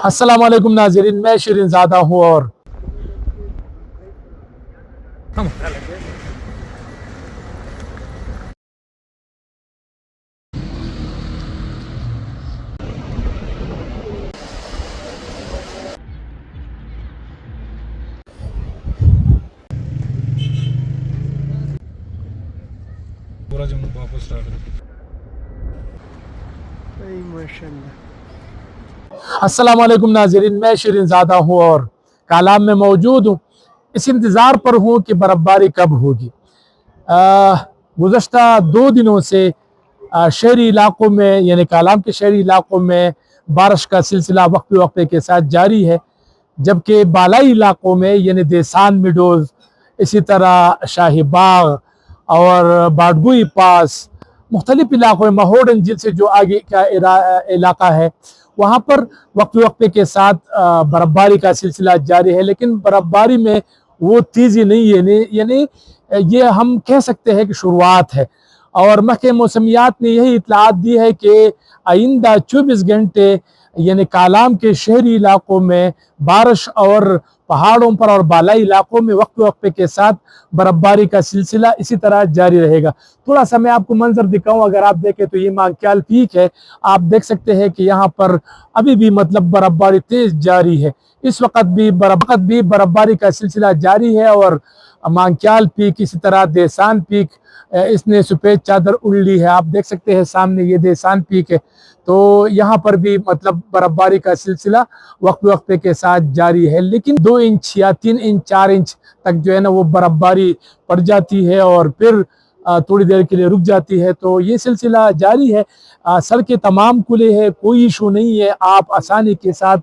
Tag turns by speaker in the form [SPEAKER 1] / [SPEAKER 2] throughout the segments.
[SPEAKER 1] अस्सलाम वालेकुम नाज़रीन, मैं शिरीन ज़ादा हूँ और
[SPEAKER 2] पूरा जम्मू वापस स्टार्ट
[SPEAKER 1] अस्सलाम वालेकुम नाज़रीन, मैं शिरीन ज़ादा हूँ और कालाम में मौजूद हूँ। इस इंतज़ार पर हूँ कि बर्फ़बारी कब होगी। गुज़श्ता 2 दिनों से शहरी इलाकों में यानी कालाम के शहरी इलाकों में बारिश का सिलसिला वक्फ़े वक्फ़े के साथ जारी है, जबकि बालाई इलाकों में यानी देसान मिडोज़, इसी तरह शाही बाग और बाडगुई पास, मुख्तलिफ इलाकों में महोडन झील से जो आगे का इलाका है वहाँ पर वक्फ़े वक्फ़े के साथ बर्फ़बारी का सिलसिला जारी है। लेकिन बर्फ़बारी में वो तेज़ी नहीं है, यानी ये हम कह सकते हैं कि शुरुआत है। और महकमे मौसमियात ने यही इत्तलात दी है कि आइंदा 24 घंटे यानी कालाम के शहरी इलाकों में बारिश और पहाड़ों पर और बालाई इलाकों में वक्फ़े वक्फ़े के साथ बर्फ़बारी का सिलसिला इसी तरह जारी रहेगा। थोड़ा सा मैं आपको मंजर दिखाऊं, अगर आप देखें तो ये मांग्याल पीक है। आप देख सकते हैं कि यहाँ पर अभी भी मतलब बर्फ़बारी तेज़ जारी है। इस वक्त भी बर्फ़बारी का सिलसिला जारी है और मांग्याल पीक, इसी तरह देसान पीक, इसने सफ़ेद चादर उड़ ली है। आप देख सकते हैं सामने ये देसान पीक है। तो यहाँ पर भी मतलब बर्फ़बारी का सिलसिला वक्फ़े वक्फ़े के साथ जारी है, लेकिन 2 इंच या 3 इंच 4 इंच तक जो है ना वो बर्फ़बारी पड़ जाती है और फिर थोड़ी देर के लिए रुक जाती है। तो ये सिलसिला जारी है। सड़कें तमाम खुले हैं, कोई इशू नहीं है, आप आसानी के साथ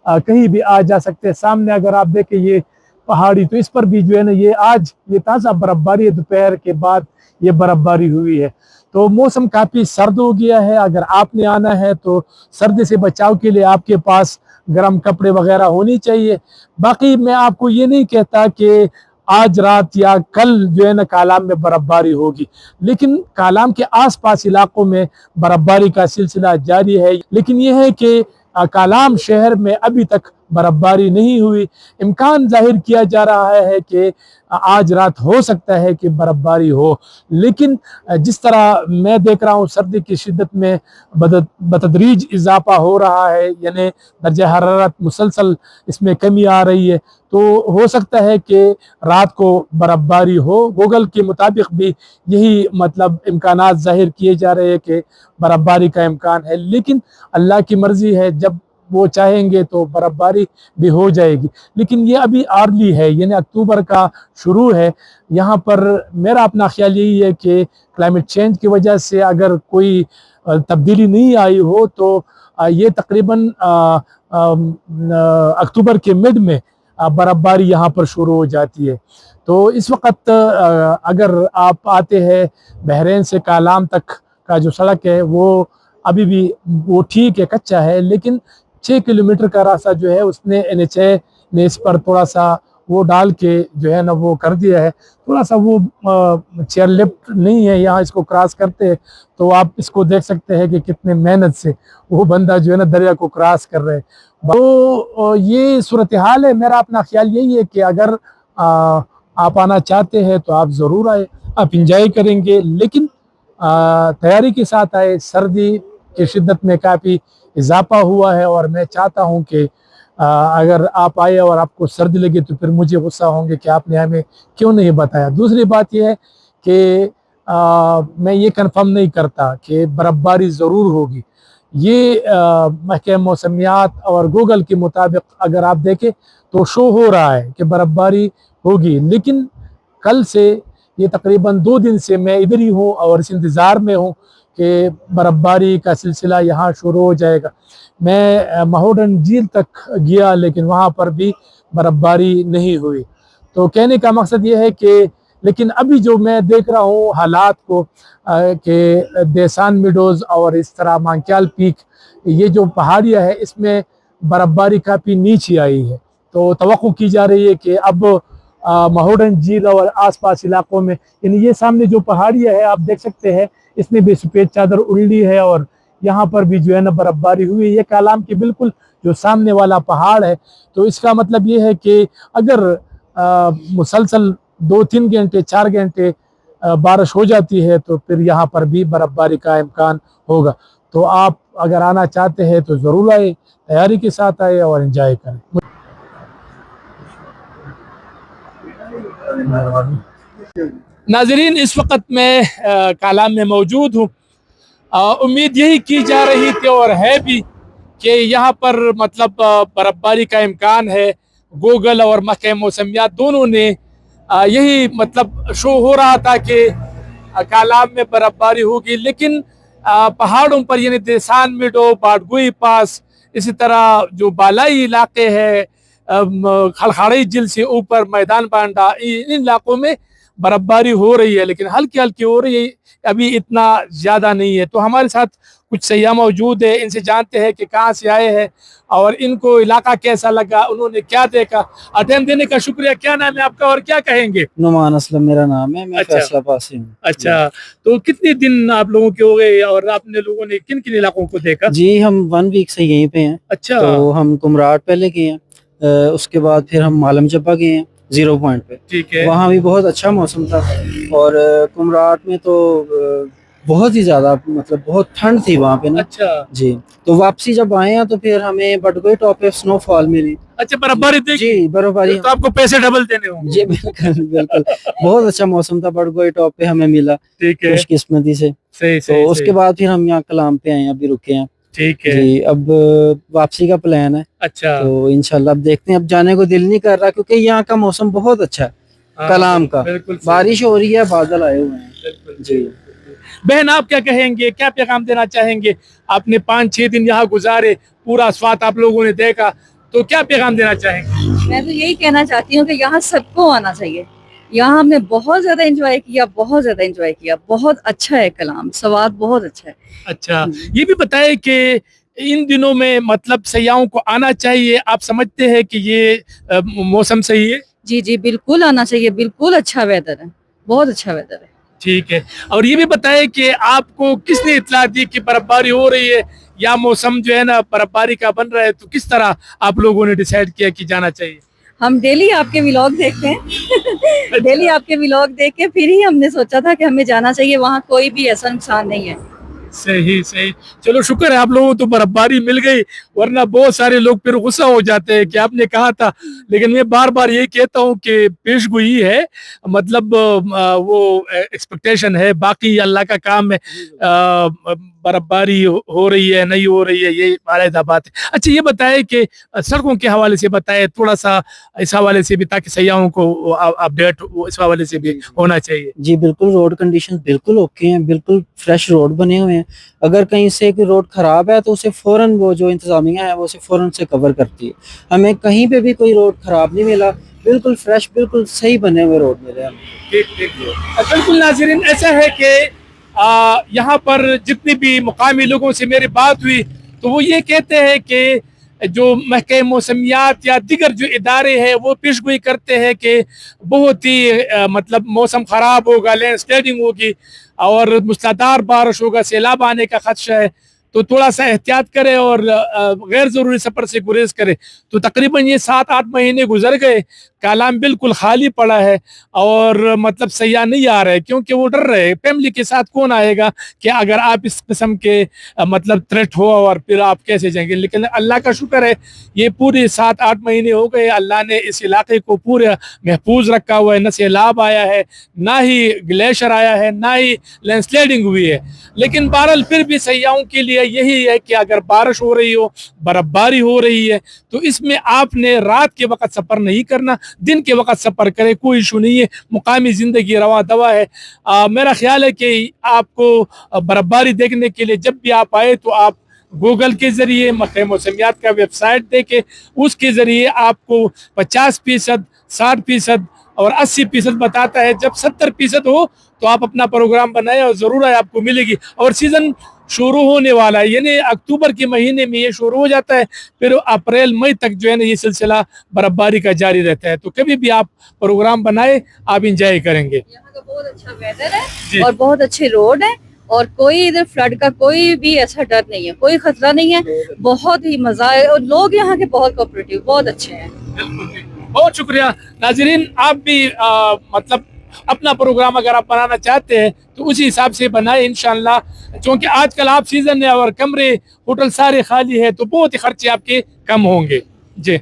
[SPEAKER 1] कहीं भी आ जा सकते हैं। सामने अगर आप देखें ये पहाड़ी, तो इस पर भी जो है ना ये आज ये ताज़ा बर्फ़बारी है, दोपहर के बाद ये बर्फ़बारी हुई है। तो मौसम काफ़ी सर्द हो गया है। अगर आपने आना है तो सर्दी से बचाव के लिए आपके पास गर्म कपड़े वगैरह होनी चाहिए। बाकी मैं आपको ये नहीं कहता कि आज रात या कल जो है ना कालाम में बर्फ़बारी होगी, लेकिन कालाम के आसपास इलाकों में बर्फ़बारी का सिलसिला जारी है। लेकिन यह है कि कालाम शहर में अभी तक बर्फ़बारी नहीं हुई। इम्कान जाहिर किया जा रहा है कि आज रात हो सकता है कि बर्फ़बारी हो, लेकिन जिस तरह मैं देख रहा हूँ सर्दी की शिद्दत में बतदरीज इजाफा हो रहा है, यानी दर्जा हरारत मुसलसल इसमें कमी आ रही है। तो हो सकता है कि रात को बर्फ़बारी हो। गूगल के मुताबिक भी यही मतलब इम्कानात जाहिर किए जा रहे हैं कि बर्फ़बारी का इम्कान है, लेकिन अल्लाह की मर्ज़ी है, जब वो चाहेंगे तो बर्फ़बारी भी हो जाएगी। लेकिन ये अभी अर्ली है, यानी अक्टूबर का शुरू है। यहाँ पर मेरा अपना ख्याल यही है कि क्लाइमेट चेंज की वजह से अगर कोई तब्दीली नहीं आई हो तो ये तकरीबन अक्टूबर के मिड में बर्फ़बारी यहाँ पर शुरू हो जाती है। तो इस वक्त अगर आप आते हैं बहरीन से कालाम तक का जो सड़क है वो अभी भी वो ठीक है, कच्चा है, लेकिन 6 किलोमीटर का रास्ता जो है उसने NHA ने इस पर थोड़ा सा वो डाल के जो है ना वो कर दिया है। थोड़ा सा वो चेयर लिफ्ट नहीं है, यहाँ इसको क्रॉस करते हैं तो आप इसको देख सकते हैं कि कितने मेहनत से वो बंदा जो है ना दरिया को क्रॉस कर रहे हैं। तो ये सूरत हाल है। मेरा अपना ख्याल यही है कि अगर आप आना चाहते हैं तो आप ज़रूर आए, आप इंजॉय करेंगे, लेकिन तैयारी के साथ आए। सर्दी की शिद्दत में काफ़ी इजाफा हुआ है और मैं चाहता हूं कि अगर आप आए और आपको सर्दी लगे तो फिर मुझे गुस्सा होंगे कि आपने हमें क्यों नहीं बताया। दूसरी बात यह है कि मैं ये कंफर्म नहीं करता कि बर्फ़बारी ज़रूर होगी। ये महकमे मौसमियात और गूगल के मुताबिक अगर आप देखें तो शो हो रहा है कि बर्फ़बारी होगी, लेकिन कल से ये तकरीबन 2 दिन से मैं इधर ही हूँ और इस इंतज़ार में हूँ कि बर्फ़बारी का सिलसिला यहाँ शुरू हो जाएगा। मैं महोडन झील तक गया लेकिन वहाँ पर भी बर्फ़बारी नहीं हुई। तो कहने का मकसद ये है कि लेकिन अभी जो मैं देख रहा हूँ हालात को कि देसान मिडोज़ और इस तरह मांग्याल पीक, ये जो पहाड़ियाँ है इसमें बर्फ़बारी काफ़ी नीचे आई है। तो तवक्को की जा रही है कि अब महोडन झील और आसपास इलाकों में, यानी ये सामने जो पहाड़ियाँ है आप देख सकते हैं इसमें भी सफ़ेद चादर उड़ ली है और यहाँ पर भी जो है ना बर्फबारी हुई। ये कालाम के बिल्कुल जो सामने वाला पहाड़ है, तो इसका मतलब ये है कि अगर मुसलसल 2-3 घंटे 4 घंटे बारिश हो जाती है तो फिर यहाँ पर भी बर्फबारी का इम्कान होगा। तो आप अगर आना चाहते हैं तो ज़रूर आए, तैयारी के साथ आए और एंजॉय करें। नाजरीन, इस वक्त मैं कालाम में मौजूद हूँ। उम्मीद यही की जा रही थी और है भी कि यहाँ पर मतलब बर्फबारी का इम्कान है। गूगल और महकमे मौसमियात दोनों ने यही मतलब शो हो रहा था कि कालाम में बर्फबारी होगी, लेकिन पहाड़ों पर यानी देसान मिडो, बाडगुई पास, इसी तरह जो बालाई इलाके हैं, खलखाड़ी झील से ऊपर मैदान बांडा, इन इलाकों में बर्फबारी हो रही है, लेकिन हल्की हल्की हो रही है, अभी इतना ज्यादा नहीं है। तो हमारे साथ कुछ सयाह मौजूद है, इनसे जानते हैं कि कहाँ से आए हैं और इनको इलाका कैसा लगा, उन्होंने क्या देखा। अटेम देने का शुक्रिया। क्या नाम है आपका और क्या कहेंगे?
[SPEAKER 3] नुमान असलम मेरा नाम है, मैं फैसलाबाद से हूँ।
[SPEAKER 1] अच्छा, तो कितने दिन आप लोगों के हो गए और आपने लोगों ने किन किन इलाकों को देखा?
[SPEAKER 3] जी हम 1 वीक से यहीं पे हैं।
[SPEAKER 1] अच्छा,
[SPEAKER 3] तो हम कुमराट पहले गए हैं, उसके बाद फिर हम मालम जब्बा गए हैं 0 पॉइंट पे।
[SPEAKER 1] ठीक है।
[SPEAKER 3] वहाँ भी बहुत अच्छा मौसम था और कुमराट में तो बहुत ही ज्यादा मतलब बहुत ठंड थी वहाँ पे ना।
[SPEAKER 1] अच्छा
[SPEAKER 3] जी, तो वापसी जब आए हैं तो फिर हमें बटगोई टॉप पे स्नोफॉल मिली।
[SPEAKER 1] अच्छा, बर्फबारी देखी?
[SPEAKER 3] जी बर्फबारी,
[SPEAKER 1] तो आपको पैसे डबल देने होंगे।
[SPEAKER 3] जी बिल्कुल बिल्कुल, बहुत अच्छा मौसम था, बटगोई टॉप पे हमें मिला
[SPEAKER 1] ठीक है,
[SPEAKER 3] खुशकिस्मती से।
[SPEAKER 1] सही
[SPEAKER 3] तो
[SPEAKER 1] सही
[SPEAKER 3] उसके बाद फिर हम यहाँ कलाम पे आए हैं, अभी रुके हैं।
[SPEAKER 1] ठीक है
[SPEAKER 3] जी, अब वापसी का प्लान है।
[SPEAKER 1] अच्छा,
[SPEAKER 3] तो इंशाल्लाह अब देखते हैं, अब जाने को दिल नहीं कर रहा क्योंकि यहाँ का मौसम बहुत अच्छा है।
[SPEAKER 1] हाँ,
[SPEAKER 3] कलाम का
[SPEAKER 1] बिल्कुल सही।
[SPEAKER 3] बारिश हो रही है, बादल आए हुए हैं।
[SPEAKER 1] बिल्कुल
[SPEAKER 3] जी
[SPEAKER 1] बहन, आप क्या कहेंगे, क्या पैगाम देना चाहेंगे? आपने 5-6 दिन यहाँ गुजारे, पूरा स्वाद आप लोगों ने देखा, तो क्या पैगाम देना चाहेंगे?
[SPEAKER 4] मैं तो यही कहना चाहती हूँ कि यहाँ सबको आना चाहिए। यहाँ हमने बहुत ज्यादा एंजॉय किया, बहुत ज्यादा एंजॉय किया। बहुत अच्छा है कलाम, स्वाद बहुत अच्छा है।
[SPEAKER 1] अच्छा, ये भी बताएं कि इन दिनों में मतलब सयाहों को आना चाहिए, आप समझते हैं कि ये मौसम सही है?
[SPEAKER 4] जी जी बिल्कुल आना चाहिए, बिल्कुल अच्छा वेदर है, बहुत अच्छा वेदर है।
[SPEAKER 1] ठीक है, और ये भी बताएं कि आपको किसने इत्तला दी कि बर्फबारी हो रही है या मौसम जो है ना बर्फबारी का बन रहा है, तो किस तरह आप लोगों ने डिसाइड किया कि जाना चाहिए?
[SPEAKER 4] हम डेली आपके व्लॉग देखते हैं डेली आपके व्लॉग देख के फिर ही हमने सोचा था कि हमें जाना चाहिए। वहाँ कोई भी ऐसा नुकसान नहीं है।
[SPEAKER 1] सही सही, चलो शुक्र है आप लोगों को तो बर्फबारी मिल गई, वरना बहुत सारे लोग फिर गुस्सा हो जाते हैं कि आपने कहा था। लेकिन मैं बार बार ये कहता हूँ कि पेशगोई है, मतलब वो एक्सपेक्टेशन है, बाकी अल्लाह का काम है। बर्फबारी हो रही है नहीं हो रही है, ये अलग बात है। अच्छा, ये बताए कि सड़कों के हवाले से बताए थोड़ा सा, इस हवाले से भी, ताकि सयाहों को अपडेट इस हवाले से भी होना चाहिए।
[SPEAKER 3] जी बिल्कुल, रोड कंडीशन बिल्कुल ओके हैं, बिल्कुल फ्रेश रोड बने हुए हैं। अगर कहीं से कोई रोड खराब है तो उसे फौरन वो जो इंतजामिया है वो उसे फौरन से कवर करती है। हमें कहीं पे भी कोई रोड खराब नहीं मिला, बिल्कुल फ्रेश, बिल्कुल सही बने हुए रोड मिले हमें।
[SPEAKER 1] ठीक ठीक, बिल्कुल नाज़रीन, ऐसा है कि यहाँ पर जितने भी मुकामी लोगों से मेरी बात हुई तो वो ये कहते हैं कि जो महकमे मौसमियात या दीगर जो इदारे हैं वो पेशगोई करते हैं कि बहुत ही मतलब मौसम ख़राब होगा, लैंडस्लाइडिंग होगी और मूसलाधार बारिश होगा, सैलाब आने का खदशा है, तो थोड़ा सा एहतियात करें और गैर ज़रूरी सफ़र से गुरेज करें। तो तकरीबन ये 7-8 महीने गुजर गए, कालाम बिल्कुल खाली पड़ा है और मतलब सयाह नहीं आ रहे, क्योंकि वो डर रहे। फैमिली के साथ कौन आएगा कि अगर आप इस किस्म के मतलब थ्रेट हो और फिर आप कैसे जाएंगे? लेकिन अल्लाह का शुक्र है, ये पूरे 7-8 महीने हो गए, अल्लाह ने इस इलाके को पूरे महफूज रखा हुआ है। न सैलाब आया है, ना ही ग्लेशियर आया है, ना ही लैंडस्लाइडिंग हुई है। लेकिन बहरहाल फिर भी सयाहों के लिए यही है कि अगर बारिश हो रही हो, बर्फबारी हो रही है, तो इसमें आपने रात के वक्त सफ़र नहीं करना, दिन के वक्त सफ़र करें, कोई इशू नहीं है। मुकामी ज़िंदगी रवा दवा है। मेरा ख्याल है कि आपको बर्फबारी देखने के लिए जब भी आप आए तो आप गूगल के ज़रिए महकमे मौसमियात का वेबसाइट देखे, उसके ज़रिए आपको 50%, 60% और 80% बताता है। जब 70% हो तो आप अपना प्रोग्राम बनाए और ज़रूर है, आपको मिलेगी। और सीज़न शुरू होने वाला है, यानी अक्टूबर के महीने में ये शुरू हो जाता है, फिर अप्रैल मई तक जो है ना ये सिलसिला बर्फबारी का जारी रहता है। तो कभी भी आप प्रोग्राम बनाए, आप इंजॉय करेंगे।
[SPEAKER 4] यहाँ का बहुत अच्छा वेदर है और बहुत अच्छे रोड है और कोई इधर फ्लड का कोई भी ऐसा डर नहीं है, कोई खतरा नहीं है। बहुत ही मजा है और लोग यहाँ के बहुत कोऑपरेटिव, बहुत अच्छे हैं।
[SPEAKER 1] बहुत शुक्रिया। नाजरीन, आप भी मतलब अपना प्रोग्राम अगर आप बनाना चाहते हैं तो उसी हिसाब से बनाए इंशाल्लाह, क्योंकि आजकल आप सीजन है और कमरे होटल सारे खाली है तो बहुत ही खर्चे आपके कम होंगे जी।